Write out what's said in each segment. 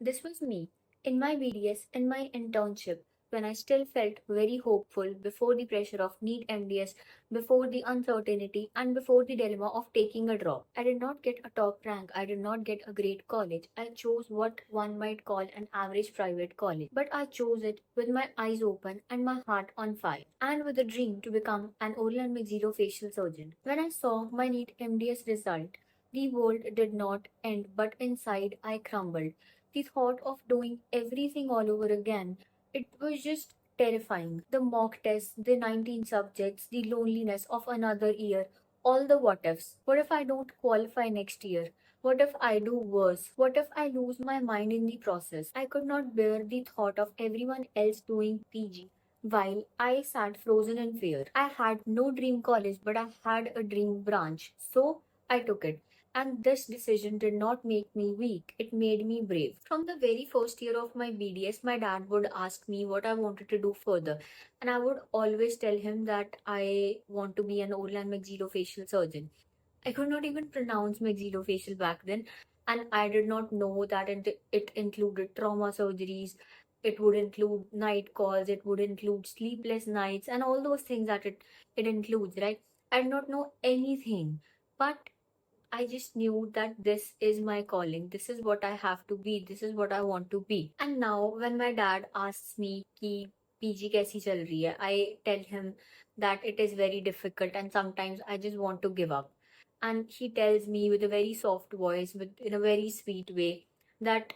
This was me in my BDS, in my internship, when I still felt very hopeful before the pressure of NEET MDS, before the uncertainty, and before the dilemma of taking a drop. I did not get a top rank, I did not get a great college. I chose what one might call an average private college. But I chose it with my eyes open and my heart on fire, and with a dream to become an oral and maxillofacial surgeon. When I saw my NEET MDS result, the world did not end, but inside I crumbled. The thought of doing everything all over again, it was just terrifying. The mock tests, the 19 subjects, the loneliness of another year, all the what ifs. What if I don't qualify next year? What if I do worse? What if I lose my mind in the process? I could not bear the thought of everyone else doing PG while I sat frozen in fear. I had no dream college, but I had a dream branch. So I took it. And this decision did not make me weak, it made me brave. From the very first year of my BDS, my dad would ask me what I wanted to do further. And I would always tell him that I want to be an oral and maxillofacial surgeon. I could not even pronounce maxillofacial back then. And I did not know that it included trauma surgeries, it would include night calls, it would include sleepless nights, and all those things that it includes, right? I did not know anything. But I just knew that this is my calling. This is what I have to be. This is what I want to be. And now when my dad asks me कि PG कैसी चल रही है, I tell him that it is very difficult and sometimes I just want to give up. And he tells me with a very soft voice, with in a very sweet way, that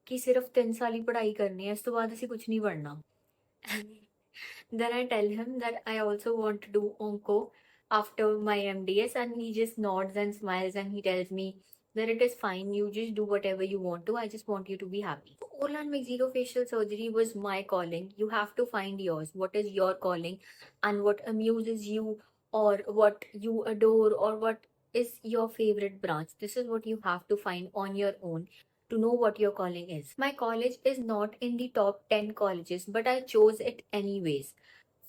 कि सिर्फ 3 साल ही पढ़ाई करनी है, इस तो बाद ऐसे कुछ नहीं पढ़ना. Then I tell him that I also want to do onco after my MDS, and he just nods and smiles and he tells me that it is fine, you just do whatever you want to. I just want you to be happy. So, oral and maxillofacial surgery was my calling. You have to find yours. What is your calling and what amuses you, or what you adore, or what is your favorite branch? This is what you have to find on your own to know what your calling is. My college is not in the top 10 colleges, but I chose it anyways.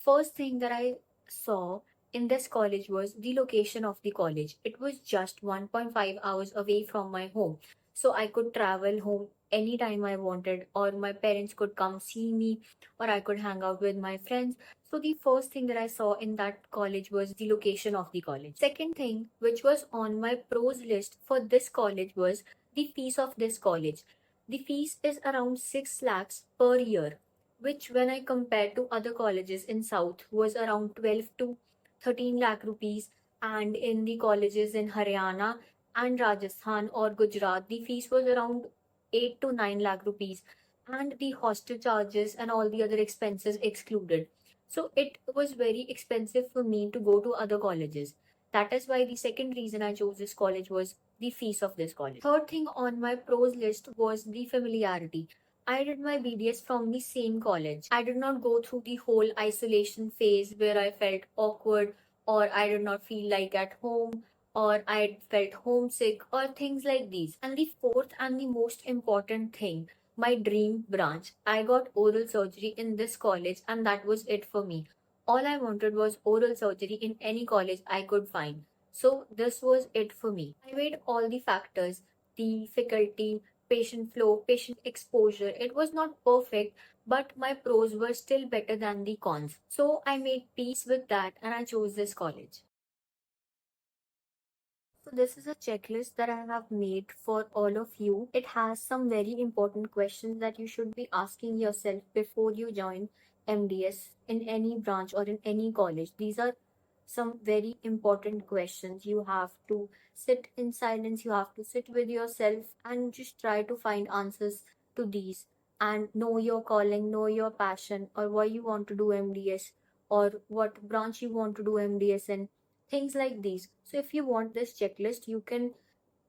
First thing that I saw in this college was the location of the college. It was just 1.5 hours away from my home. So I could travel home anytime I wanted, or my parents could come see me, or I could hang out with my friends. So the first thing that I saw in that college was the location of the college. Second thing, which was on my pros list for this college, was the fees of this college. The fees is around 6 lakhs per year, which when I compare to other colleges in South was around 12 to 13 lakh rupees, and in the colleges in Haryana and Rajasthan or Gujarat, the fees was around 8 to 9 lakh rupees, and the hostel charges and all the other expenses excluded. So it was very expensive for me to go to other colleges. That is why the second reason I chose this college was the fees of this college. Third thing on my pros list was the familiarity. I did my BDS from the same college. I did not go through the whole isolation phase where I felt awkward, or I did not feel like at home, or I felt homesick, or things like these. And the fourth and the most important thing, my dream branch. I got oral surgery in this college, and that was it for me. All I wanted was oral surgery in any college I could find. So this was it for me. I weighed all the factors, the faculty, patient flow, patient exposure. It was not perfect, but my pros were still better than the cons. So I made peace with that and I chose this college. So this is a checklist that I have made for all of you. It has some very important questions that you should be asking yourself before you join MDS in any branch or in any college. These are some very important questions. You have to sit in silence, you have to sit with yourself and just try to find answers to these, and know your calling, know your passion, or why you want to do MDS, or what branch you want to do MDS in, things like these. So if you want this checklist, you can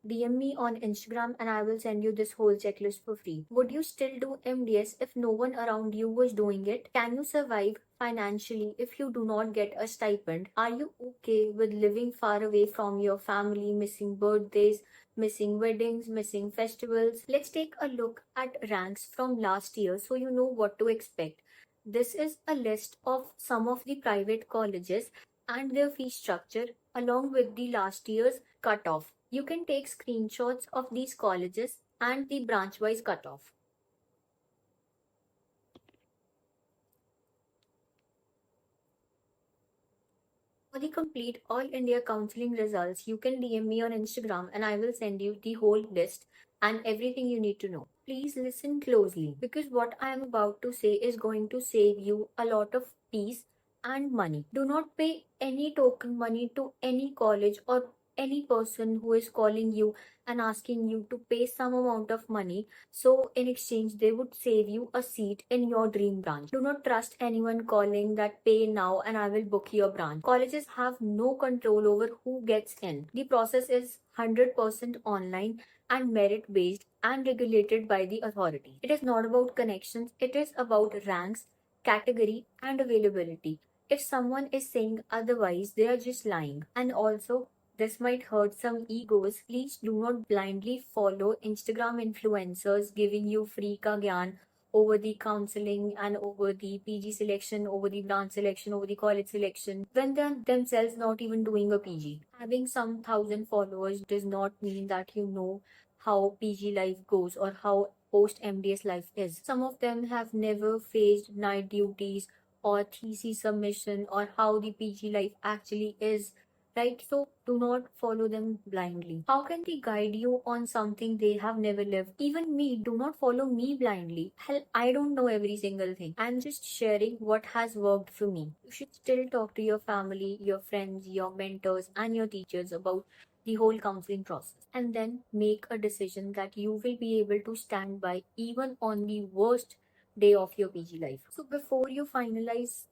DM me on Instagram and I will send you this whole checklist for free. Would you still do MDS if no one around you was doing it? Can you survive financially if you do not get a stipend? Are you okay with living far away from your family, missing birthdays, missing weddings, missing festivals? Let's take a look at ranks from last year so you know what to expect. This is a list of some of the private colleges and their fee structure along with the last year's cutoff. You can take screenshots of these colleges and the branch wise cutoff. For the complete All India counseling results, you can DM me on Instagram and I will send you the whole list and everything you need to know. Please listen closely because what I am about to say is going to save you a lot of peace and money. Do not pay any token money to any college or any person who is calling you and asking you to pay some amount of money so in exchange they would save you a seat in your dream branch. Do not trust anyone calling that pay now and I will book your branch. Colleges have no control over who gets in. The process is 100% online and merit based and regulated by the authority. It is not about connections, it is about ranks, category and availability. If someone is saying otherwise, they are just lying. And also, this might hurt some egos. Please do not blindly follow Instagram influencers giving you free ka gyan over the counseling and over the PG selection, over the branch selection, over the college selection, when they're themselves not even doing a PG. Having some thousand followers does not mean that you know how PG life goes or how post MDS life is. Some of them have never faced night duties or thesis submission or how the PG life actually is, right? So do not follow them blindly. How can they guide you on something they have never lived? Even me, do not follow me blindly. Hell, I don't know every single thing. I'm just sharing what has worked for me. You should still talk to your family, your friends, your mentors, and your teachers about the whole counseling process and then make a decision that you will be able to stand by even on the worst day of your PG life. So before you finalize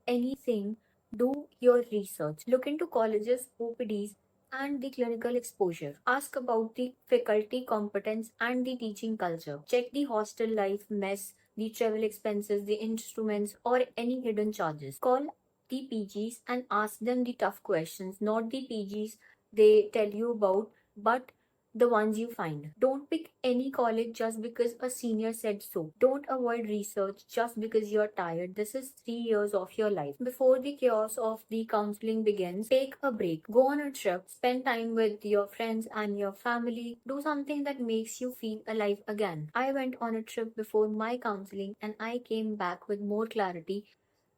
anything, do your research. Look into colleges, OPDs, and the clinical exposure. Ask about the faculty competence and the teaching culture. Check the hostel life, mess, the travel expenses, the instruments, or any hidden charges. Call the PGs and ask them the tough questions, not the PGs they tell you about, but the ones you find. Don't pick any college just because a senior said so. Don't avoid research just because you're tired. This is 3 years of your life. Before the chaos of the counseling begins, take a break. Go on a trip. Spend time with your friends and your family. Do something that makes you feel alive again. I went on a trip before my counseling and I came back with more clarity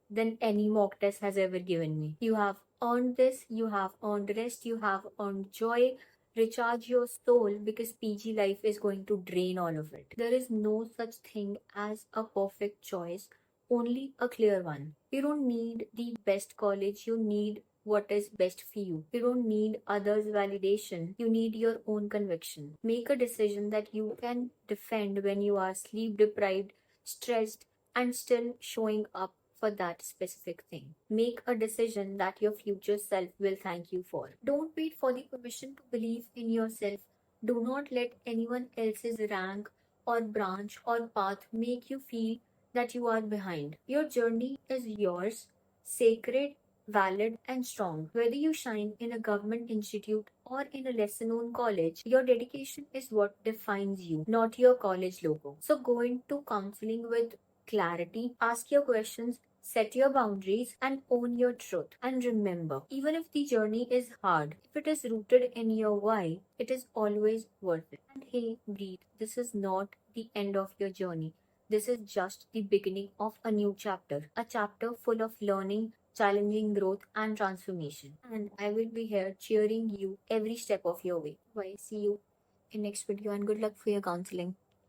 than any mock test has ever given me. You have earned this, you have earned rest, you have earned joy. Recharge your soul because PG life is going to drain all of it. There is no such thing as a perfect choice, only a clear one. You don't need the best college, you need what is best for you. You don't need others' validation, you need your own conviction. Make a decision that you can defend when you are sleep deprived, stressed, and still showing up for that specific thing. Make a decision that your future self will thank you for. Don't wait for the permission to believe in yourself. Do not let anyone else's rank or branch or path make you feel that you are behind. Your journey is yours, sacred, valid, and strong. Whether you shine in a government institute or in a lesser known college, your dedication is what defines you, not your college logo. So go into counseling with clarity, ask your questions, set your boundaries, and own your truth. And remember, even if the journey is hard, if it is rooted in your why, it is always worth it. And hey, breathe. This is not the end of your journey. This is just the beginning of a new chapter, a chapter full of learning, challenging growth, and transformation. And I will be here cheering you every step of your way. Bye. See you in next video and good luck for your counseling.